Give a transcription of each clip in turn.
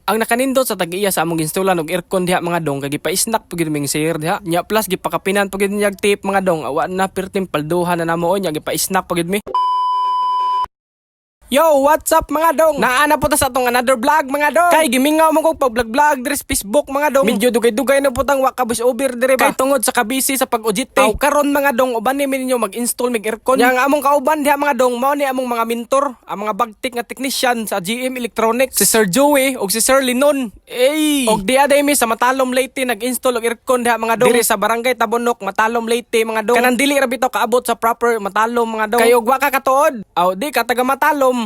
Ang nakanindot sa tag-iya sa among ginstulan og aircon diha mga dong kay gipa-snack pagid ming sir diha. Nya plus gipakapinan pagid niyag tape mga dong awa na pertim palduhan na namo nya gipa-snack pagid mi. Yo, what's up mga dong? Naana po ta sa atong another vlog mga dong. Kay gimingaw mo kog pag-vlog diri sa Facebook mga dong. Medyo dugay-dugay na putang wa ka voice over dire ba. Kay tungod sa kabisi sa pag-ujite. Aw karon mga dong uban ni ninyo mag-install mig aircon. Yang among kauban diha mga dong mao ni among mga mentor, ang mga bagtik nga technician sa GM Electronics, si Sir Joey ug si Sir Linon. Og diha day mi sa Matalom Leyte nag-install og aircon diha mga dong. Diri sa Barangay Tabonok, Matalom Leyte mga dong. Kanang dili ra bitaw kaabot sa proper Matalom mga dong. Kay og wa ka katuod. Aw di ka taga Matalom.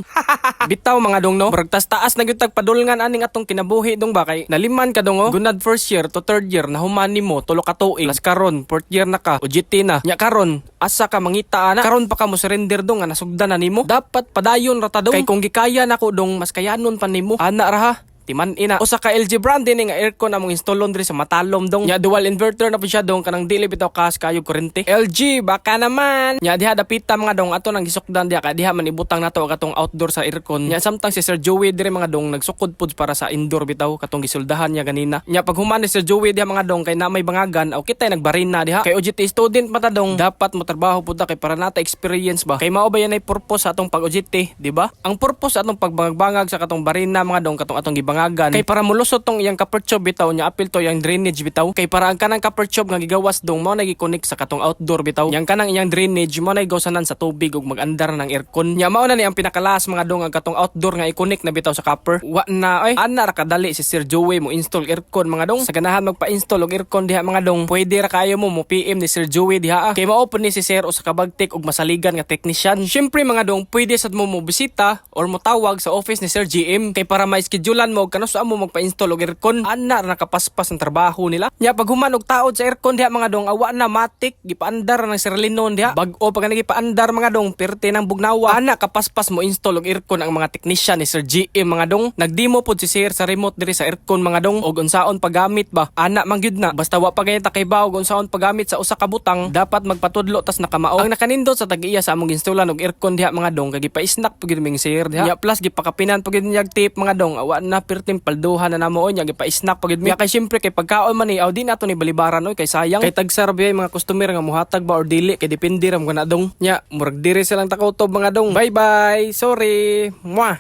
Bitaw mga dong no. Murag taas na gyud tag padulngan aning atong kinabuhi dong ba kay naliman ka dong oh. Gunad first year to third year na human nimo tulo ka tuig. Las karon fourth year na ka. UGT na. Nya karon asa ka mangita ana. Karon pa ka mo surrender dong nga nasugdan na nimo. Dapat padayon ra ta dong. Kay kung gikaya nako dong mas kayanon pa nimo. Ana ra ha. Timan ina. O sa ka LG brand din nga aircon among installon diri sa Matalom dong. Nya dual inverter na po siya dong kanang dili bitaw kas kayo kurente. LG baka naman. Nya diha dapita mga dong ato nang gisukdan diha kay diha man ibutang nato katong outdoor sa aircon. Nya samtang si Sir Joey diri mga dong nagsukod pud para sa indoor bitaw katong gisuldahan niya ganina. Nya pag human ni Sir Joey diha mga dong kay na may bangagan o kitay nagbarina diha. Kay OJT student mata dong dapat mo trabaho pud ta kay para nata experience ba. Kay mao ba yan ay purpose sa atong pag-OJT, di ba? Ang purpose sa atong pagbangag-bangag sa katong barina mga dong katong atong gibangagan kay para mulusot tong iyang copper-tube bitaw nya apil to yang drainage bitaw kay para ang kanang copper-tube nga gigawas dong mao na gi-connect sa katong outdoor bitaw yang kanang iyang drainage mao na gawsanan sa tubig ug mag-andar ng aircon nya mao na ni ang pinakalas mga dong ang katong outdoor nga i-connect na bitaw sa copper wa na ay ana ra kadali si Sir Joey mo install aircon mga dong sa ganahan magpa-install og aircon diha mga dong pwede ra kayo mo PM ni Sir Joey diha kay mao pud ni si Sir o sa kabagtik ug masaligan nga technician. Syempre mga dong pwede sad mo bisita or mo tawag sa office ni Sir GM kay para ma-schedulean mo og kanus mo magpa-install og aircon ana ra nakapaspas ang trabaho nila nya pag human og taod sa aircon diha mga dong awa na matik gipaandar ng Sir Linon diha bag-o pag gipaandar mga dong perti ng bugnawa ana kapaspas mo install og aircon ang mga technician ni Sir GM mga dong nagdemo pod si Sir sa remote diri sa aircon mga dong og unsaon paggamit ba ana man gyud na basta wa pa gayta kay baw og unsaon paggamit sa usa ka butang dapat magpatudlo tas nakamao ang nakanindot sa tag-iya sa among instalan og aircon diha mga dong kay gipa-snack pud ming Sir diha nya plus gipakapinan pud niyag tape mga dong awa na pertim palduhan na namo nya gipa-snack pagid mi kay syempre kay pagkaon man ni aw di nato ni balibaran oy kay sayang kay tagsarbi ay mga customer nga muhatag ba or dili kay depende ra mo kana dong nya murag diri silang takotob mga dong bye bye sorry mwah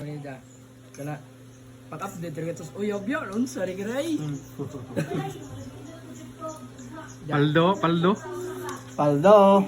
kana pag-update ra gatos uyob yon sorry gray Paldo. paldo